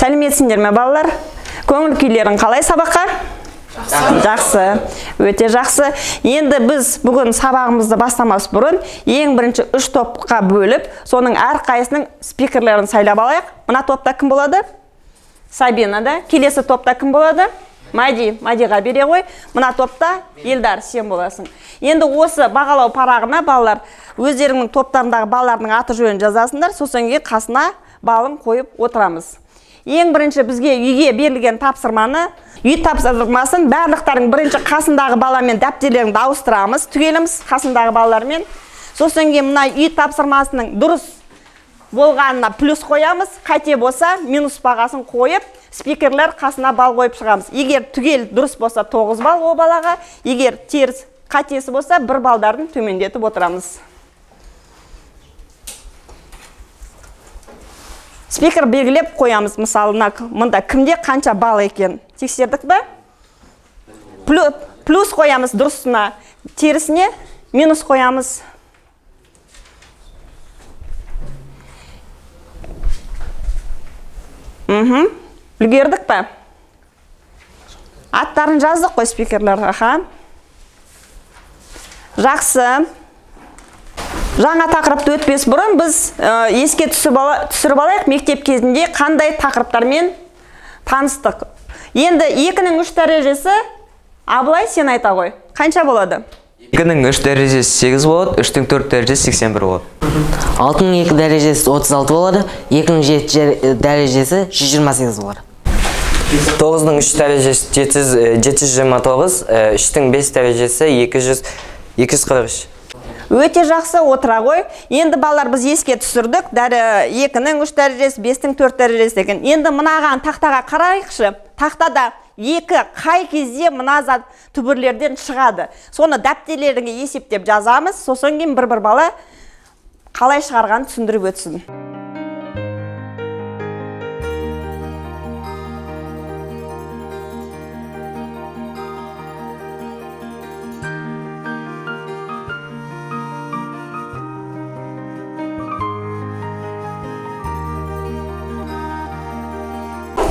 Сәлеметсіңдер ме балалар? Көңіл күйлерің қалай сабаққа? Жақсы. Өте жақсы. Енді біз бүгін сабағымызды бастамас бұрын ең бірінші 3 топқа бөліп, соның әрқайсының спикерлерін сайлап алайық. Мына топта кім болады? Сабина, да? Келесі топта кім болады? Мадиға бере ғой. Мына топта Елдар, сен боласың. Енді осы бағалау парағына балалар өздерінің топтарындағы балалардың аты жөнін жазасыңдар, сосын кейін қасына балын қойып отырамыз. Ең бірінші бізге үйге берілген тапсырманы, үй тапсырмасын барлықтардың бірінші қасындағы баламен дәптерлеріңді ауыстырамыз, түгеліміз қасындағы балалармен. Сосын кейін мына үй тапсырмасының дұрыс болғанына плюс қоямыз, қате болса минус бағасын қойып, спикерлер қасына бал қойып шығамыз. Егер түгел дұрыс болса 9 бал о балаға, егер теріс қатесі болса 1 балдарын төмендетіп отырамыз. Спикер белгілеп қоямыз, мысалы, мұнда кімде қанша бал екен. Тексердік бе? Плюс қоямыз дұрысына, терісіне минус қоямыз. Үлгердік пе? Аттарын жаздық қой спикерлерға. Жақсы. Жаңа тақырыпты өтпес бұрын біз еске түсіріп алайық, мектеп кезінде қандай тақырыптармен таныстық. Енді 2-ның 3 дәрежесі, Абылай сен айта ғой. Қанша болады? 2-ның 3 дәрежесі 8 болады, 3-дің 4 дәрежесі 81 болады. 6-ның 2 дәрежесі 36 болады, 2-ның 7 дәрежесі 128 болады. 9-ның 3 дәрежесі 729, 3-дің 5 дәрежесі 243. Өте жақсы, отыра ғой. Енді балалар біз еске түсірдік. 2-ның 3 дәрежесі, 5-дің 4 дәрежесі деген. Енді мынаған тақтаға қарайықшы. Тақтада 2 қай кезде мына зат түбірлерден шығады. Соны дәптерлеріңе есептеп жазамыз. Сосын кейін бір бала қалай шығарғанын түсіндіріп өтсін.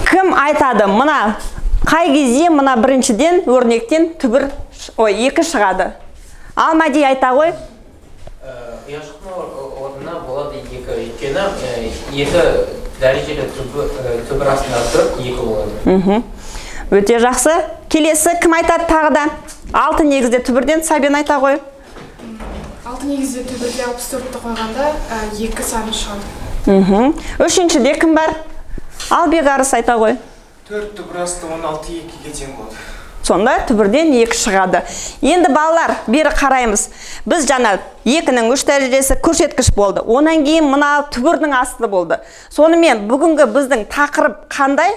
Кім айтады, мына қай кезде мына біріншіден өрнектен түбір 2 шығады. Алмади айта ғой. Ұяшықтың орнына болады 2, өйткені 2 дәрежелі түбір астында 2 болады. Өте жақсы. Келесі кім айтады тағы да? 6 негізде түбірден Сабин айта ғой. 6 негізде түбірге 64-ті қойғанда 2 саны шығады. Үшіншіде кім бар? Ал Беғарыс айта ғой. 4 түбір асты 16 2-ге тең болады. Сонда түбірден 2 шығады. Енді балалар, бері қараймыз. Біз жаңа 2-ның 3 дәрежесі көрсеткіш болды. Онан кейін мына түбірдің асты болды. Сонымен бүгінгі біздің тақырып қандай?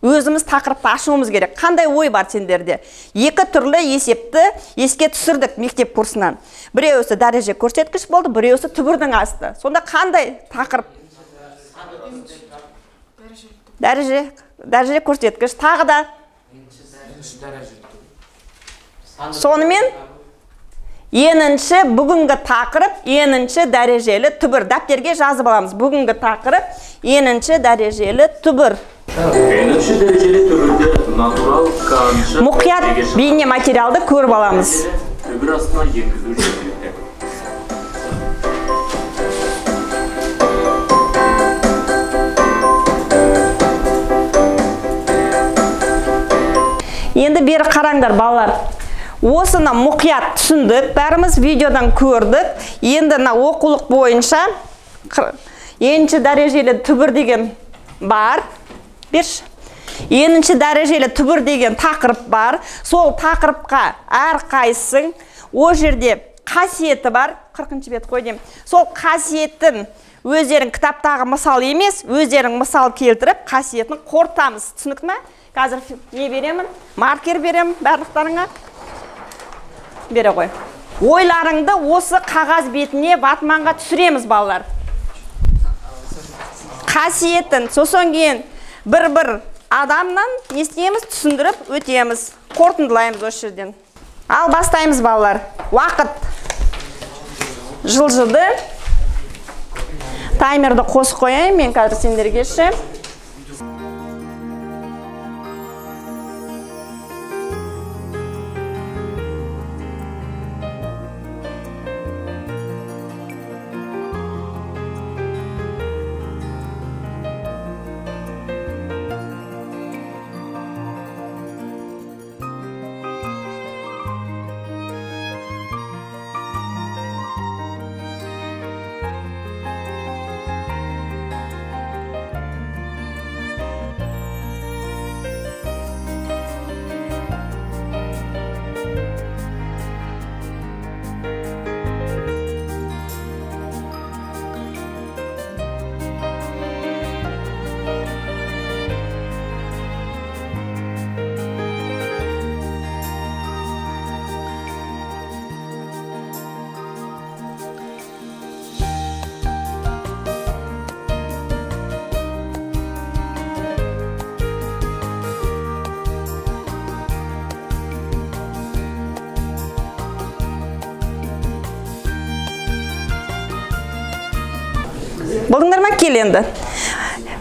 Өзіміз тақырыпты ашуымыз керек. Қандай ой бар сендерде? 2 түрлі есепті еске түсірдік мектеп курсынан. Біреуісі дәреже көрсеткіш болды, біреуісі түбірдің асты. Сонда қандай тақырып? Дәреже көрсеткіш. Тағы да? Сонымен енінші бүгінгі тақырып енінші дәрежелі түбір. Дәптерге жазып аламыз. Бүгінгі тақырып енінші дәрежелі түбір. Енінші дәрежелі түбірді натурал қанша мұқият бейне материалды көріп аламыз. Түбір астына енгізу жөнінде. Енді бері қараңдар балалар. Осыны мұқият түсіндік, бәріміз видеодан көрдік. Енді оқулық бойынша енінші дәрежелі түбір деген бар. Берші. Енінші дәрежелі түбір деген тақырып бар. Сол тақырыпқа әрқайсың о жерде қасиеті бар. 40-шы бет қой деймін. Сол қасиетін өздерің кітаптағы мысал емес, өздерің мысал келтіріп, қасиетін қорытамыз. Түсінік ме? Қазір не беремін? Маркер беремін барлықтарыңа. Бере ғой. Ойларыңды осы қағаз бетіне ватманға түсіреміз балалар. Қасиетін, сосын кейін бір адамнан не істейміз? Түсіндіріп өтеміз. Қорытындылаймыз осы жерден. Ал бастаймыз балалар. Уақыт жылжыды. Таймерді қосып қояйын, мен қазір сендерге ше. Болдыңдар ма? Кел енді.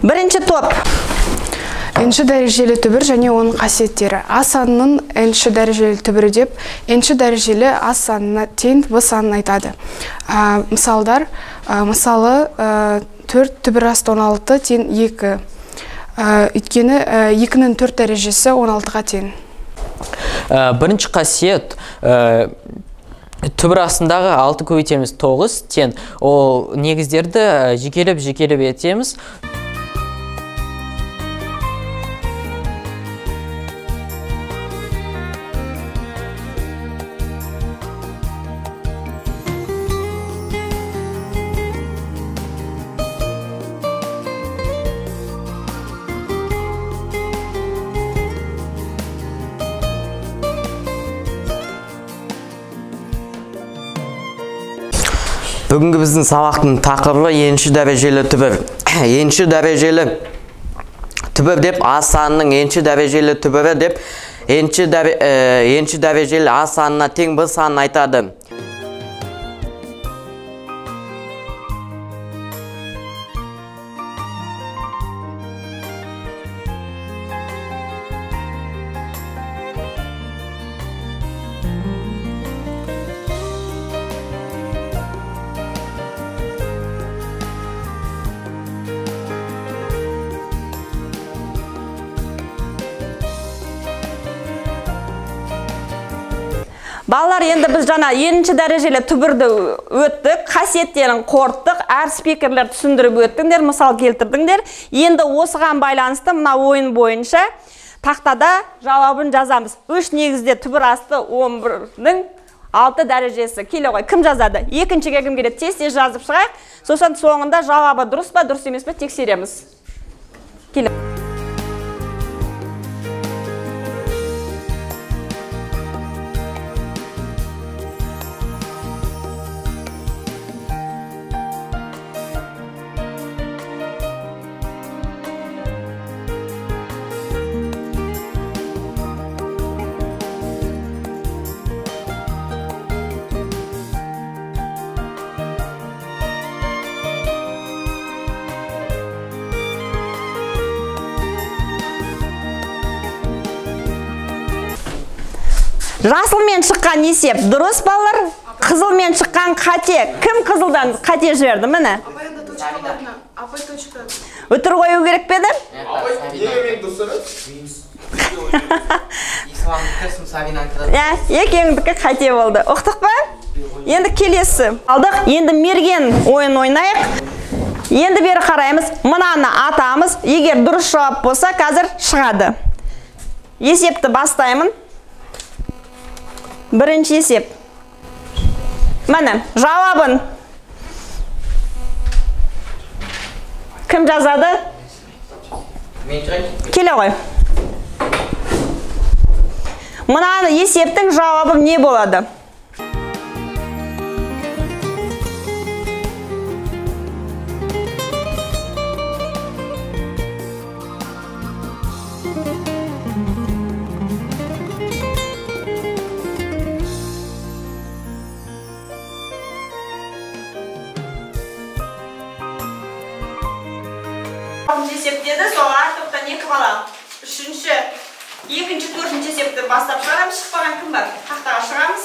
Бірінші топ. Нші дәрежелі түбір және оның қасиеттері. А санының нші дәрежелі түбірі деп, нші дәрежелі А санына тең Б санын айтады. Мысалдар, мысалы 4 түбір асты 16 тең 2. Өйткені 2-нің 4 дәрежесі 16-ға тең. Бірінші қасиет түбір астындағы 6 көбейтеміз 9 тең. Ол негіздерді жекелеп етеміз. Бүгінгі біздің сабақтың тақырыбы нші дәрежелі түбір. Нші дәрежелі түбір деп А санының нші дәрежелі түбірі деп нші дәрежелі А санына тең Б санын айтады. Балалар, енді біз жана енші дәрежелі түбірді өттік, қасиеттерін қорттық, әр спикерлер түсіндіріп өттіңдер, мысал келтірдіңдер. Енді осыған байланысты мына ойын бойынша тақтада жауабын жазамыз. 3 негізде түбір асты 11-ның 6 дәрежесі. Келе ғой, кім жазады? Екіншіге кім келеді? Тез жазып шығайық. Сосын соңында жауабы дұрыс па, дұрыс емес па тексереміз. Келе. Жасылмен шыққан есеп дұрыс, балалар. Қызылмен шыққан қате. Кім қызылдан қате жіберді? Міне. Апайында точка барына. Апай точка. Өтір қою керек пе еді? Екеуіңдікі қате болды. Ұқтық па? Енді келесі. Алдық. Енді мерген ойын ойнайық. Енді бері қараймыз. Мынаны атамыз. Егер дұрыс жауап болса, қазір шығады. Есепті бастаймын. Бірінші есеп. Міне, жауабын. Кім жазады? Келе ғой. Мынаны есептің жауабы не болады? Есептеді, сол әр топтан 2 бала. Үшінші, екінші, төртінші есепті бастап шығарамыз. Шықпаған кім бар? Тақтаға шығамыз.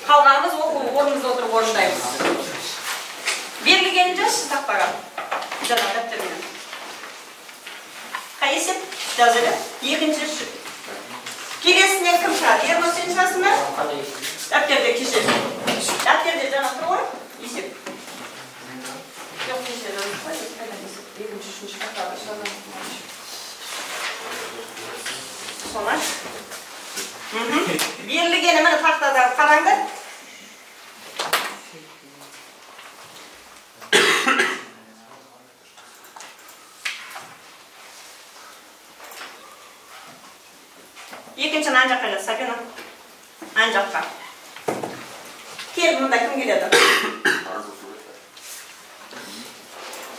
Қалғанымыз оқу орнымызда отырып орындаймыз. Берілгенін жазшы тақтаға. Жаңа дәптермен. Қай есеп? Жазылы. Екінші. Келесіне кім шығады? Ербол, сен шығасың ба? Дәптерде кешесің. Дәптерде жаңа тұр ғой? Есеп. Жоқ, кеше жазылып екінші, үшінші тақтаға шығамыз. Солай. Берілгені мені тақтада қараңдар. Екіншіні ан жаққа жаз, Сабина. Ан жаққа. Кел, мұнда кім келеді?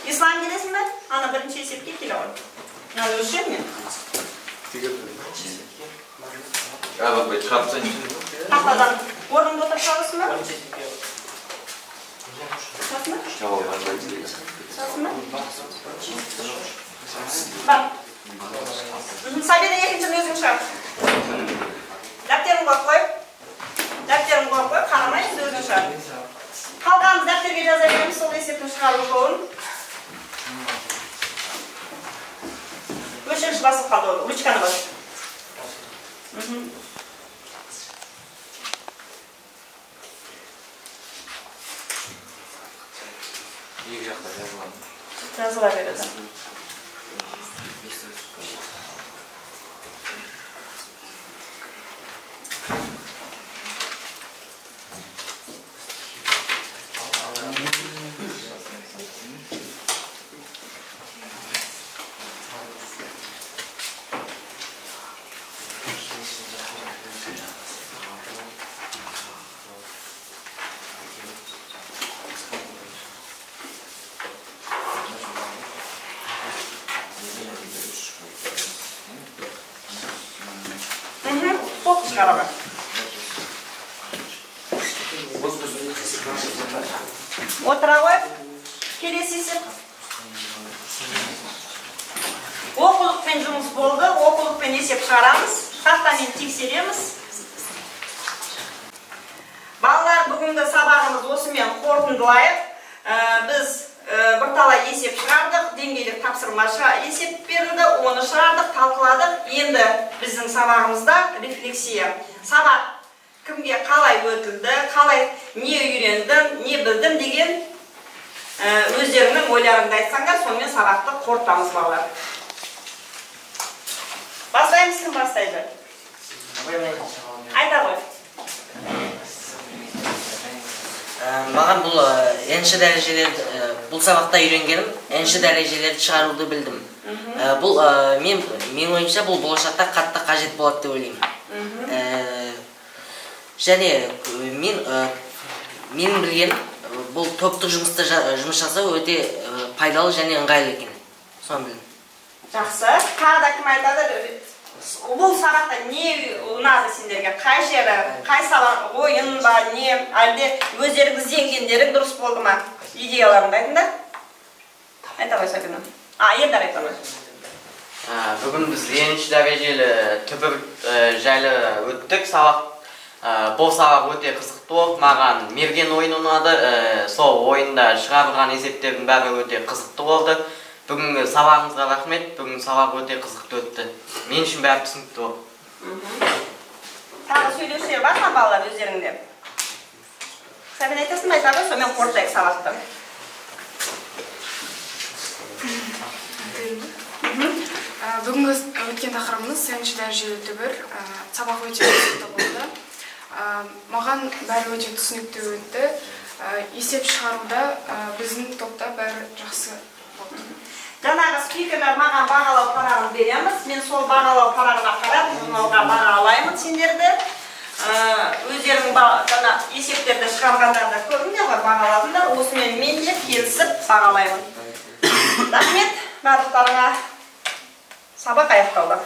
Ислам келесің бе? Ана бірінші есепке келе ғой. Надо өлшем мен? Тақтадан орныңды отырып қаласың ба? Сабина екіншіні өзің шығар. Дәптерін қойып, қарамайсыз өзің шығар. Қалғанымыз дәптерге жаза береміз, сол есептің шығару жолын. Өшінші басып қалды ол, ручканы басып. Екі жақта жазылады. Жазыла береді. Қараға. Отыра қойып, келесі есеп. Оқулықпен жұмыс болды, оқулықпен есеп шығарамыз, тақтамен тексереміз. Балалар, бүгінгі сабағымыз осымен қорытындылайық. Біз бірталай есеп шығардық, деңгейлік тапсырма есеп берілді, оны шығардық, талқыладық. Енді біздің сабағымызда рефлексия. Сабақ кімге қалай өтілді, қалай не үйрендің, не білдің деген өздерінің ойларыңды айтсаңдар, сонымен сабақты қорытамыз балалар. Бастаймыз, кім бастайды? Айта ғой. Маған бұл енші дәрежелерді, бұл сабақта үйренгенім, енші дәрежелерді шығаруды білдім. Бұл, мен ойымша, бұл болашақта қатты қажет болады деп ойлаймын. Және мен білген, бұл топтық жұмыс жасау өте пайдалы және ыңғайлы екен. Соны білдім. Жақсы. Тағы да кім айтады? Бұл сабақта не ұнады сендерге? Қай жері, қай сабақ, ойын ба, не, әлде өздеріңіз ізденгендерің дұрыс болды ма? Идеяларыңды айтыңдар. Айта ғой, Сабина. Елдар айта ғой. Бүгін біз енші дәрежелі түбір жайлы өттік сабақ. Бұл сабақ өте қызықты болды. Маған мерген ойын ұнады. Сол ойында шығарылған есептердің бәрі өте қызықты болды. Бүгінгі сабағымызға рахмет. Бүгін сабақ өте қызықты өтті. Мен үшін бәрі түсінікті болды. Тағы сөйлеушілер бар ма балалар өздеріңде? Сәбин айтасың ба, айтады, сонымен қорытайық сабақты. Бүгінгі өткен тақырыбымыз енші дәрежелі түбір. Сабақ өте қызықты болды. Маған бәрі өте түсінікті өтті. Есеп шығаруда біздің топта бәрі жақсы болды. Жаңағы спикерлер маған бағалау парағын береміз. Мен сол бағалау парағына қарап, журналға бағалаймын сендерді. Өздерінің есептерді шығарғандарды көрдіңдер ғой, бағаладыңдар. Осымен мен де келісіп бағалаймын. Рахмет, барлықтарыңа. Сабақ аяқталды.